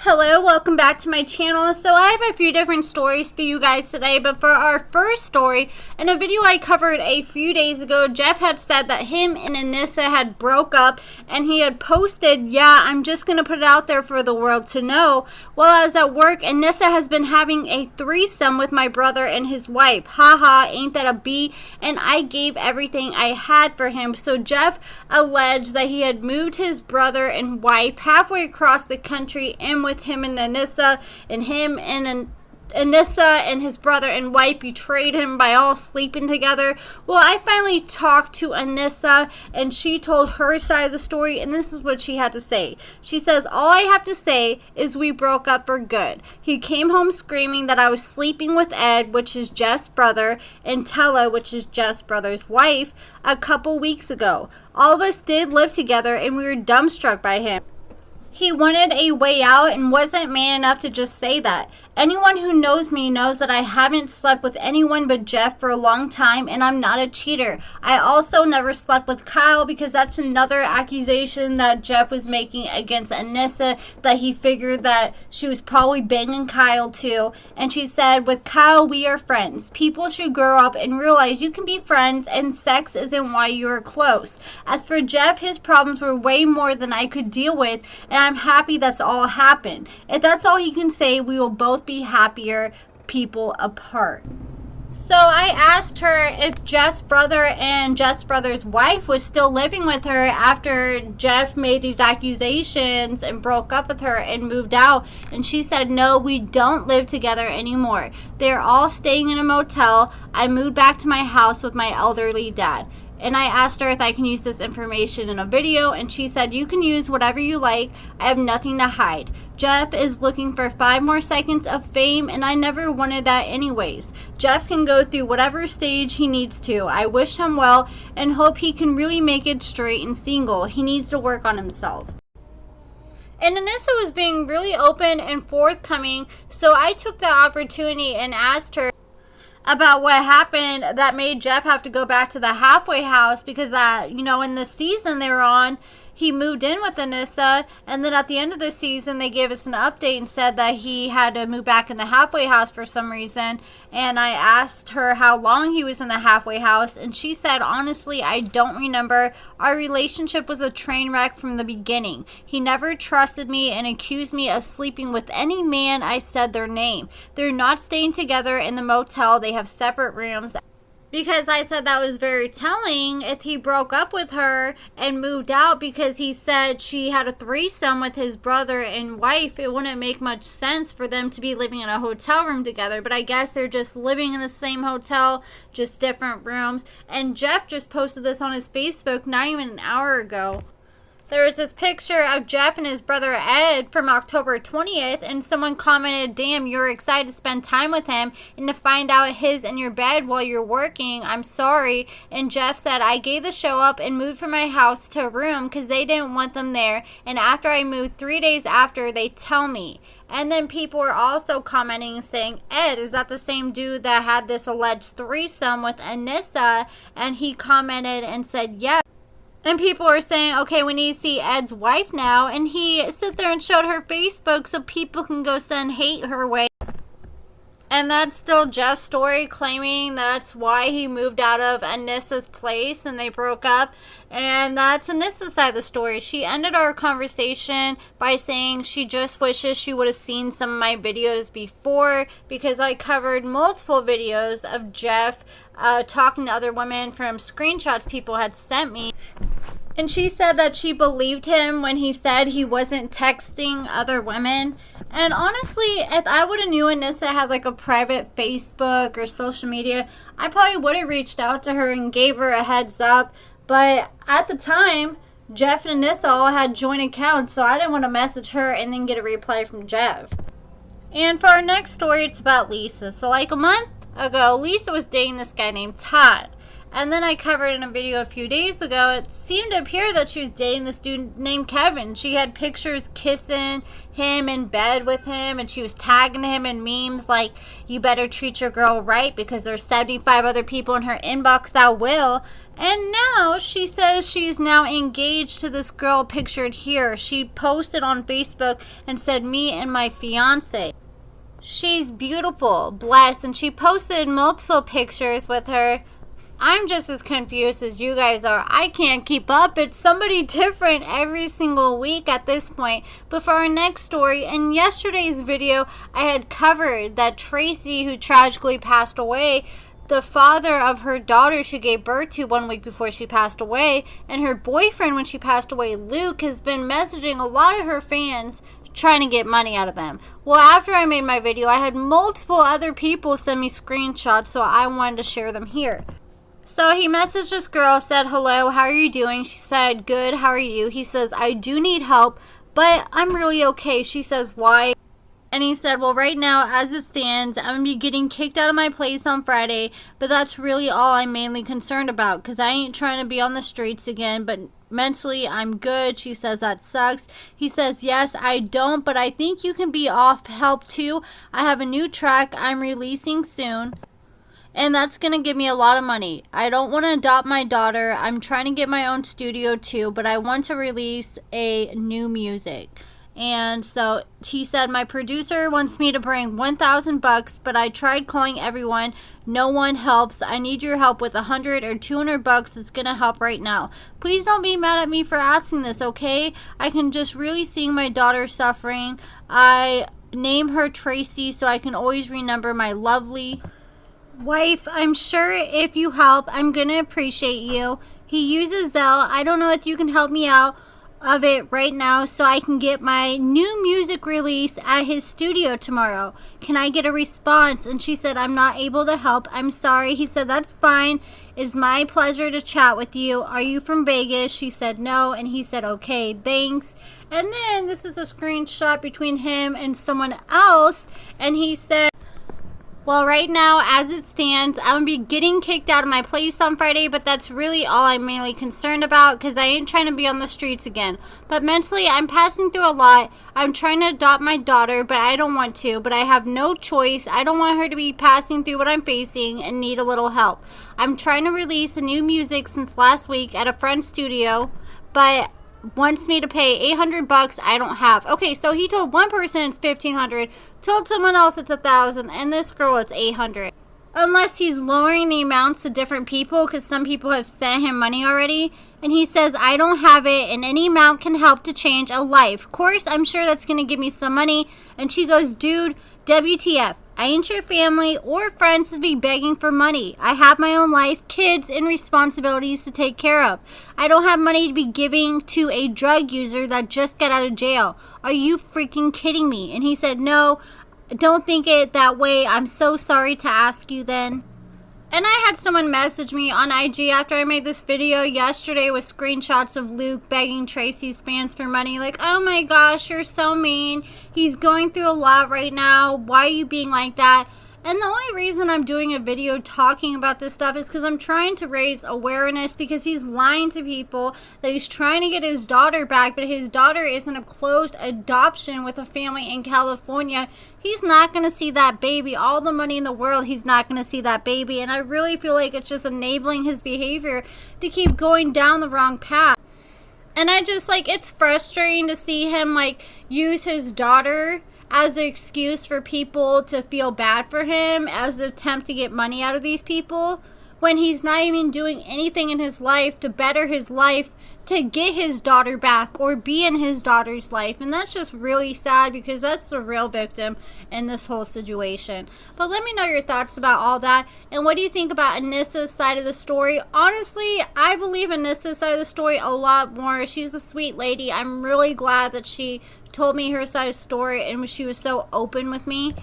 Hello, welcome back to my channel. So I have a few different stories for you guys today, but for our first story, in a video I covered a few days ago, Jeff had said that him and Anissa had broke up, and he had posted, yeah, I'm just going to put it out there for the world to know. While I was at work, Anissa has been having a threesome with my brother and his wife. Haha, ain't that a B? And I gave everything I had for him. So Jeff alleged that he had moved his brother and wife halfway across the country and with him and Anissa, and him and Anissa and his brother and wife betrayed him by all sleeping together. Well, I finally talked to Anissa, and she told her side of the story, and this is what she had to say. She says, all I have to say is we broke up for good. He came home screaming that I was sleeping with Ed, which is Jeff's brother, and Tella, which is Jeff's brother's wife, a couple weeks ago. All of us did live together, and we were dumbstruck by him. He wanted a way out and wasn't man enough to just say that. Anyone who knows me knows that I haven't slept with anyone but Jeff for a long time, and I'm not a cheater. I also never slept with Kyle, because that's another accusation that Jeff was making against Anissa, that he figured that she was probably banging Kyle too. And she said, with Kyle, we are friends. People should grow up and realize you can be friends, and sex isn't why you're close. As for Jeff, his problems were way more than I could deal with, and I'm happy that's all happened. If that's all he can say, we will both be happier people apart. So I asked her if Jeff's brother and Jeff's brother's wife was still living with her after Jeff made these accusations and broke up with her and moved out, and she said no, we don't live together anymore. They're all staying in a motel. I moved back to my house with my elderly dad. And I asked her if I can use this information in a video, and she said, you can use whatever you like. I have nothing to hide. Jeff is looking for 5 more seconds of fame, and I never wanted that anyways. Jeff can go through whatever stage he needs to. I wish him well and hope he can really make it straight and single. He needs to work on himself. And Anissa was being really open and forthcoming, so I took the opportunity and asked her about what happened that made Jeff have to go back to the halfway house, because in the season they were on, he moved in with Anissa, and then at the end of the season they gave us an update and said that he had to move back in the halfway house for some reason. And I asked her how long he was in the halfway house, and she said, honestly, I don't remember. Our relationship was a train wreck from the beginning. He never trusted me and accused me of sleeping with any man I said their name. They're not staying together in the motel. They have separate rooms. Because I said that was very telling if he broke up with her and moved out because he said she had a threesome with his brother and wife. It wouldn't make much sense for them to be living in a hotel room together. But I guess they're just living in the same hotel, just different rooms. And Jeff just posted this on his Facebook not even an hour ago. There was this picture of Jeff and his brother Ed from October 20th, and someone commented, damn, you're excited to spend time with him and to find out he's in your bed while you're working. I'm sorry. And Jeff said, I gave the show up and moved from my house to a room because they didn't want them there, and after I moved 3 days after, they tell me. And then people were also commenting saying, Ed, is that the same dude that had this alleged threesome with Anissa? And he commented and said, yes. And people were saying, okay, we need to see Ed's wife now. And he sit there and showed her Facebook so people can go send hate her way. And that's still Jeff's story, claiming that's why he moved out of Anissa's place and they broke up. And that's Anissa's side of the story. She ended our conversation by saying she just wishes she would have seen some of my videos before, because I covered multiple videos of Jeff talking to other women from screenshots people had sent me. And she said that she believed him when he said he wasn't texting other women. And honestly, if I would have knew Anissa had like a private Facebook or social media, I probably would have reached out to her and gave her a heads up. But at the time, Jeff and Anissa all had joint accounts, so I didn't want to message her and then get a reply from Jeff. And for our next story, it's about Lisa. So like a month ago, Lisa was dating this guy named Todd. And then I covered in a video a few days ago, it seemed to appear that she was dating this dude named Kevin. She had pictures kissing him in bed with him, and she was tagging him in memes like, you better treat your girl right because there's 75 other people in her inbox that will. And now she says she's now engaged to this girl pictured here. She posted on Facebook and said, "Me and my fiance." She's beautiful, blessed, and she posted multiple pictures with her. I'm just as confused as you guys are. I can't keep up. It's somebody different every single week at this point. But for our next story, in yesterday's video, I had covered that Tracy, who tragically passed away, the father of her daughter she gave birth to 1 week before she passed away, and her boyfriend when she passed away, Luke, has been messaging a lot of her fans trying to get money out of them. Well, after I made my video, I had multiple other people send me screenshots, so I wanted to share them here. So he messaged this girl, said, "Hello, how are you doing?" She said, "Good, how are you?" He says, "I do need help, but I'm really okay." She says, "Why?" And he said, "Well, right now, as it stands, I'm going to be getting kicked out of my place on Friday, but that's really all I'm mainly concerned about, because I ain't trying to be on the streets again, but mentally, I'm good." She says, "That sucks." He says, "Yes, I don't, but I think you can be off help too. I have a new track I'm releasing soon, and that's going to give me a lot of money. I don't want to adopt my daughter. I'm trying to get my own studio too, but I want to release a new music." And so he said, "My producer wants me to bring $1,000, but I tried calling everyone. No one helps. I need your help with $100 or $200. It's going to help right now. Please don't be mad at me for asking this, okay? I can just really see my daughter suffering. I name her Tracy so I can always remember my lovely wife. I'm sure if you help, I'm going to appreciate you." He uses Zelle. "I don't know if you can help me out of it right now so I can get my new music release at his studio tomorrow. Can I get a response?" And she said, "I'm not able to help. I'm sorry." He said, "That's fine. It's my pleasure to chat with you. Are you from Vegas?" She said, "No." And he said, "Okay, thanks." And then this is a screenshot between him and someone else. And he said, "Well, right now, as it stands, I'm going to be getting kicked out of my place on Friday, but that's really all I'm mainly concerned about, because I ain't trying to be on the streets again. But mentally, I'm passing through a lot. I'm trying to adopt my daughter, but I don't want to, but I have no choice. I don't want her to be passing through what I'm facing and need a little help. I'm trying to release a new music since last week at a friend's studio, but wants me to pay $800 I don't have." Okay, so he told one person it's $1,500, told someone else it's $1,000, and this girl it's $800. Unless he's lowering the amounts to different people, because some people have sent him money already. And he says, "I don't have it, and any amount can help to change a life. Of course, I'm sure that's going to give me some money." And she goes, "Dude, WTF. I ain't your family or friends to be begging for money. I have my own life, kids, and responsibilities to take care of. I don't have money to be giving to a drug user that just got out of jail. Are you freaking kidding me?" And he said, "No, don't think it that way. I'm so sorry to ask you then." And I had someone message me on IG after I made this video yesterday with screenshots of Luke begging Tracy's fans for money. Like, "Oh my gosh, you're so mean. He's going through a lot right now. Why are you being like that?" And the only reason I'm doing a video talking about this stuff is because I'm trying to raise awareness, because he's lying to people that he's trying to get his daughter back, but his daughter is in a closed adoption with a family in California. He's not going to see that baby. All the money in the world, he's not going to see that baby. And I really feel like it's just enabling his behavior to keep going down the wrong path. And I just, like, it's frustrating to see him, like, use his daughter as an excuse for people to feel bad for him, as an attempt to get money out of these people, when he's not even doing anything in his life to better his life, to get his daughter back or be in his daughter's life. And that's just really sad, because that's the real victim in this whole situation. But let me know your thoughts about all that, and what do you think about Anissa's side of the story? Honestly, I believe Anissa's side of the story a lot more. She's a sweet lady. I'm really glad that she told me her side of the story, and she was so open with me.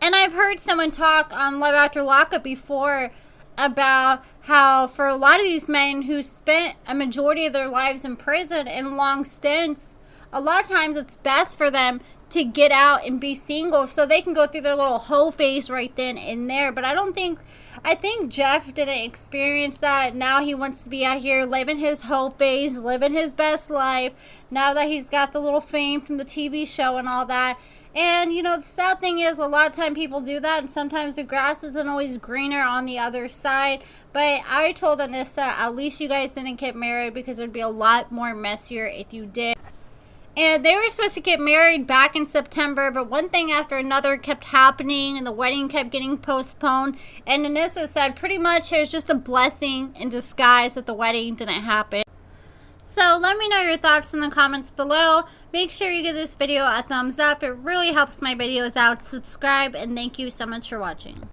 And I've heard someone talk on Love After Lockup before about how for a lot of these men who spent a majority of their lives in prison in long stints, a lot of times it's best for them to get out and be single so they can go through their little hoe phase right then and there. But I think Jeff didn't experience that. Now he wants to be out here living his hoe phase, living his best life, now that he's got the little fame from the TV show and all that. And, you know, the sad thing is a lot of time people do that, and sometimes the grass isn't always greener on the other side. But I told Anissa, at least you guys didn't get married, because it would be a lot more messier if you did. And they were supposed to get married back in September, but one thing after another kept happening, and the wedding kept getting postponed. And Anissa said pretty much it was just a blessing in disguise that the wedding didn't happen. So let me know your thoughts in the comments below. Make sure you give this video a thumbs up. It really helps my videos out. Subscribe, and thank you so much for watching.